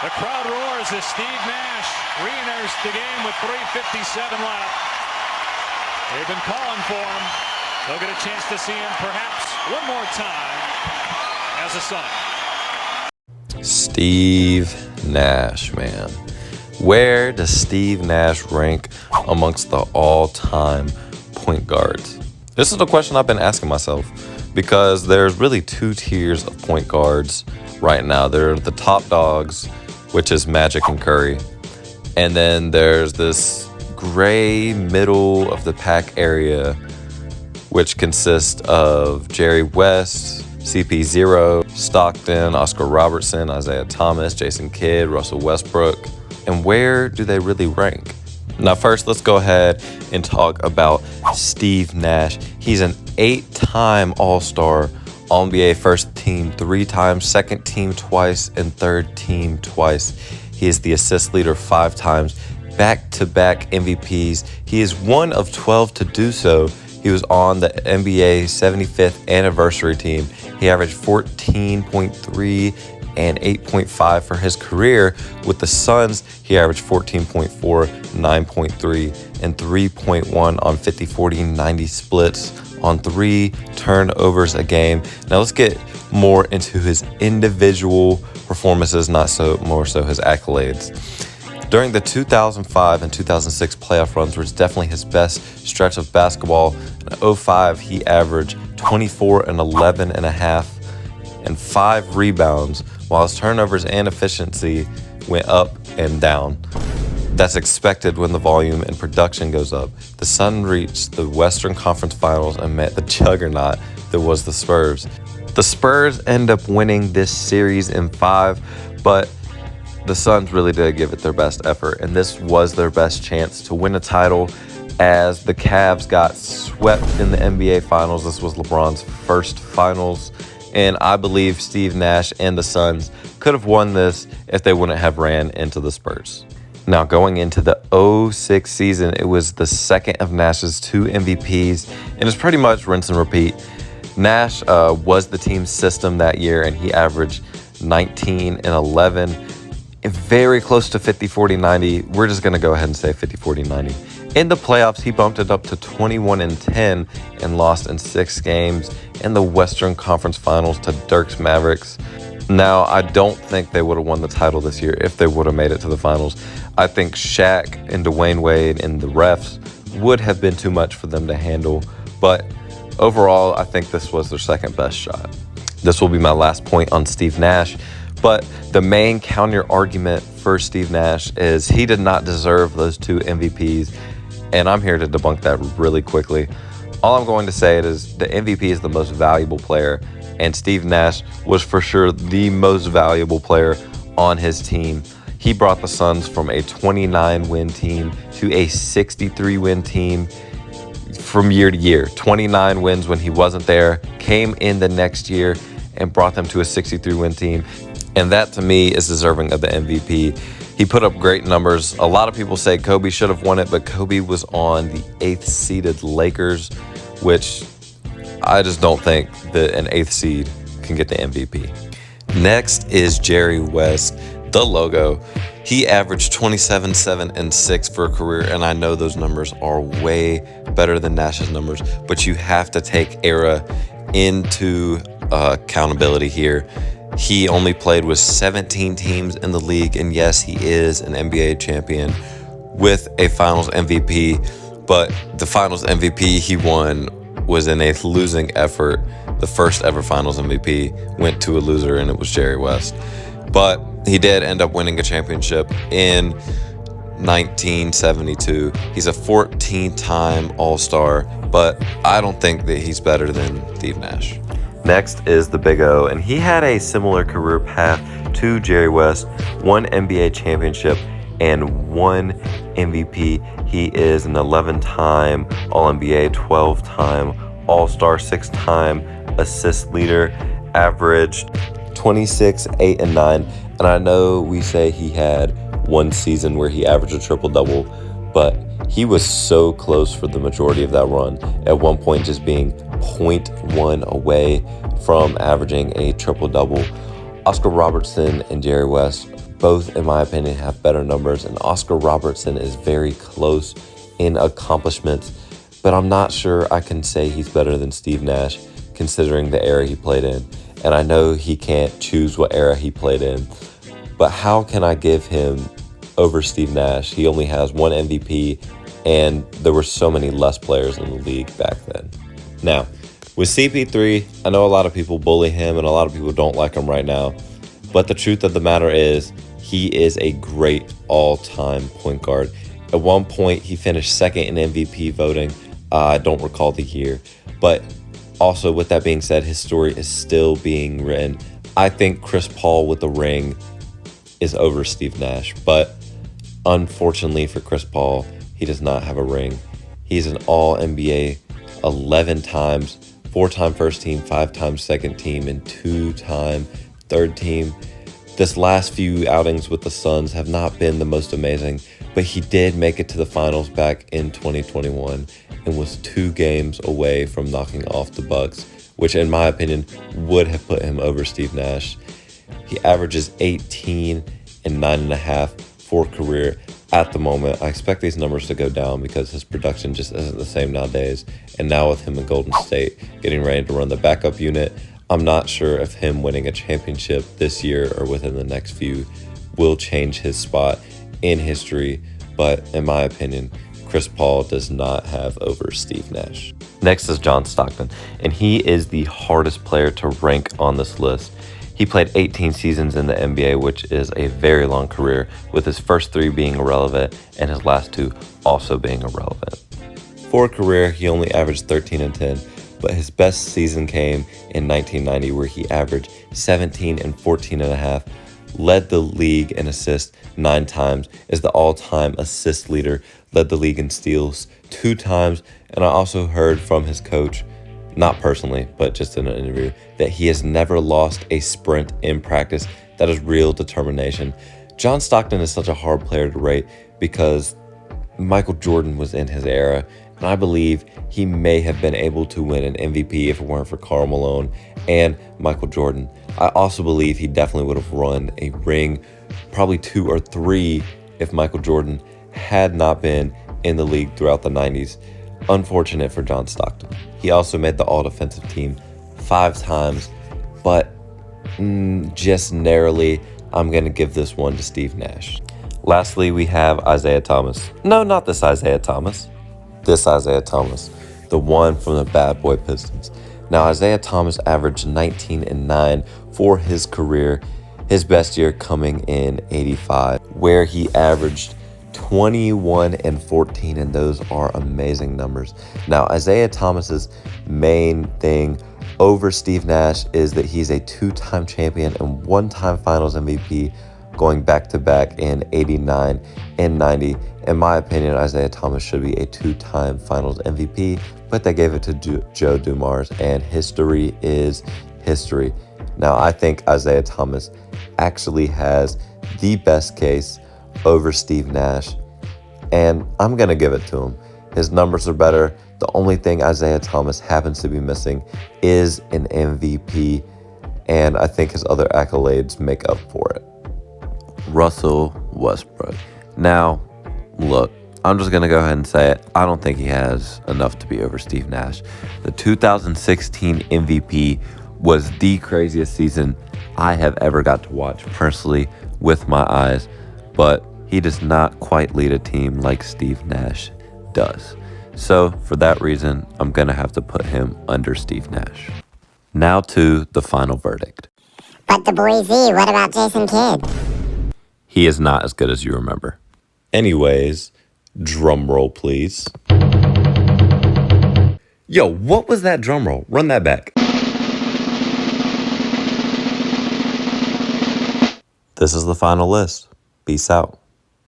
The crowd roars as Steve Nash re-enters the game with 3:57 left. They've been calling for him. They'll get a chance to see him perhaps one more time as a Sun. Steve Nash, man. Where does Steve Nash rank amongst the all-time point guards? This is the question I've been asking myself, because there's really two tiers of point guards right now. There are the top dogs, which is Magic and Curry. And then there's this gray middle of the pack area, which consists of Jerry West, CP0, Stockton, Oscar Robertson, Isiah Thomas, Jason Kidd, Russell Westbrook. And where do they really rank? Now, first, let's go ahead and talk about Steve Nash. He's an 8-time All-Star, All-NBA first team 3 times, second team twice, and third team twice. He is the assist leader 5 times, back-to-back MVPs. He is one of 12 to do so. He was on the NBA 75th anniversary team. He averaged 14.3 and 8.5 for his career. With the Suns, he averaged 14.4, 9.3, and 3.1 on 50, 40, 90 splits on 3 turnovers a game. Now let's get more into his individual performances, more so his accolades. During the 2005 and 2006 playoff runs was definitely his best stretch of basketball. In 2005, he averaged 24 and 11 and a half and 5 rebounds, while his turnovers and efficiency went up and down. That's expected when the volume and production goes up. The Sun reached the Western Conference Finals and met the juggernaut that was the Spurs. The Spurs end up winning this series in 5, but the Suns really did give it their best effort, and this was their best chance to win a title, as the Cavs got swept in the NBA Finals. This was LeBron's first Finals, and I believe Steve Nash and the Suns could have won this if they wouldn't have ran into the Spurs. Now, going into the 2006 season, it was the second of Nash's 2 MVPs, and it's pretty much rinse and repeat. Nash was the team's system that year, and he averaged 19 and 11, and very close to 50, 40, 90. We're just going to go ahead and say 50, 40, 90. In the playoffs, he bumped it up to 21 and 10 and lost in 6 games in the Western Conference Finals to Dirk's Mavericks. Now, I don't think they would have won the title this year if they would have made it to the finals. I think Shaq and Dwayne Wade and the refs would have been too much for them to handle. But overall, I think this was their second best shot. This will be my last point on Steve Nash. But the main counter argument for Steve Nash is he did not deserve those 2 MVPs. And I'm here to debunk that really quickly. All I'm going to say is the MVP is the most valuable player, and Steve Nash was for sure the most valuable player on his team. He brought the Suns from a 29-win team to a 63-win team from year to year. 29 wins when he wasn't there, came in the next year and brought them to a 63-win team. And that, to me, is deserving of the MVP. He put up great numbers. A lot of people say Kobe should have won it, but Kobe was on the 8th-seeded Lakers, which I just don't think that an 8th seed can get the MVP. Next is Jerry West, the logo. He averaged 27, 7, and 6 for a career, and I know those numbers are way better than Nash's numbers, but you have to take era into accountability here. He only played with 17 teams in the league, and yes, he is an NBA champion with a Finals MVP, but the Finals MVP he won was in a losing effort. The first ever Finals MVP went to a loser, and it was Jerry West. But he did end up winning a championship in 1972. He's a 14-time All-Star, but I don't think that he's better than Steve Nash. Next is the Big O, and he had a similar career path to Jerry West, 1 NBA championship and 1 MVP. He is an 11-time All-NBA, 12-time All-Star, 6-time assist leader, averaged 26, 8, and 9. And I know we say he had 1 season where he averaged a triple-double, but he was so close for the majority of that run, at one point just being 0.1 away from averaging a triple-double. Oscar Robertson and Jerry West both, in my opinion, have better numbers, and Oscar Robertson is very close in accomplishments, but I'm not sure I can say he's better than Steve Nash considering the era he played in. And I know he can't choose what era he played in, but how can I give him over Steve Nash? He only has one MVP, and there were so many less players in the league back then. Now, with CP3, I know a lot of people bully him and a lot of people don't like him right now, but the truth of the matter is he is a great all-time point guard. At one point, he finished second in MVP voting. I don't recall the year, but also with that being said, his story is still being written. I think Chris Paul with the ring is over Steve Nash, but unfortunately for Chris Paul, he does not have a ring. He's an all-NBA 11 times, 4-time first team, 5-time second team, and 2-time third team. This last few outings with the Suns have not been the most amazing, but he did make it to the finals back in 2021 and was 2 games away from knocking off the Bucks, which in my opinion would have put him over Steve Nash. He averages 18 and 9.5 for career at the moment. I expect these numbers to go down because his production just isn't the same nowadays. And now with him in Golden State getting ready to run the backup unit, I'm not sure if him winning a championship this year or within the next few will change his spot in history. But in my opinion, Chris Paul does not have over Steve Nash. Next is John Stockton, and he is the hardest player to rank on this list. He played 18 seasons in the NBA, which is a very long career, with his first 3 being irrelevant and his last 2 also being irrelevant. For a career, he only averaged 13 and 10, but his best season came in 1990, where he averaged 17 and 14.5, led the league in assists 9 times, is the all-time assist leader, led the league in steals 2 times, and I also heard from his coach, not personally, but just in an interview, that he has never lost a sprint in practice. That is real determination. John Stockton is such a hard player to rate because Michael Jordan was in his era, and I believe he may have been able to win an MVP if it weren't for Karl Malone and Michael Jordan. I also believe he definitely would have won a ring, probably 2 or 3, if Michael Jordan had not been in the league throughout the 90s. Unfortunate for John Stockton. He also made the all-defensive team 5 times, but just narrowly, I'm going to give this one to Steve Nash. Lastly, we have Isiah Thomas. No, not this Isiah Thomas. This Isiah Thomas, the one from the Bad Boy Pistons. Now, Isiah Thomas averaged 19 and 9 for his career, his best year coming in 85, where he averaged 21 and 14, and those are amazing numbers. Now, Isiah Thomas's main thing over Steve Nash is that he's a 2-time champion and 1-time finals MVP, going back-to-back in 89 and 90. In my opinion, Isiah Thomas should be a 2-time finals MVP, but they gave it to Joe Dumars, and history is history. Now, I think Isiah Thomas actually has the best case over Steve Nash, and I'm going to give it to him. His numbers are better. The only thing Isiah Thomas happens to be missing is an MVP, and I think his other accolades make up for it. Russell Westbrook. Now, look, I'm just going to go ahead and say it. I don't think he has enough to be over Steve Nash. The 2016 MVP was the craziest season I have ever got to watch personally with my eyes, but he does not quite lead a team like Steve Nash does. So for that reason, I'm going to have to put him under Steve Nash. Now to the final verdict. But Daboi EZ, what about Jason Kidd? He is not as good as you remember. Anyways, drum roll, please. Yo, what was that drum roll? Run that back. This is the final list. Peace out.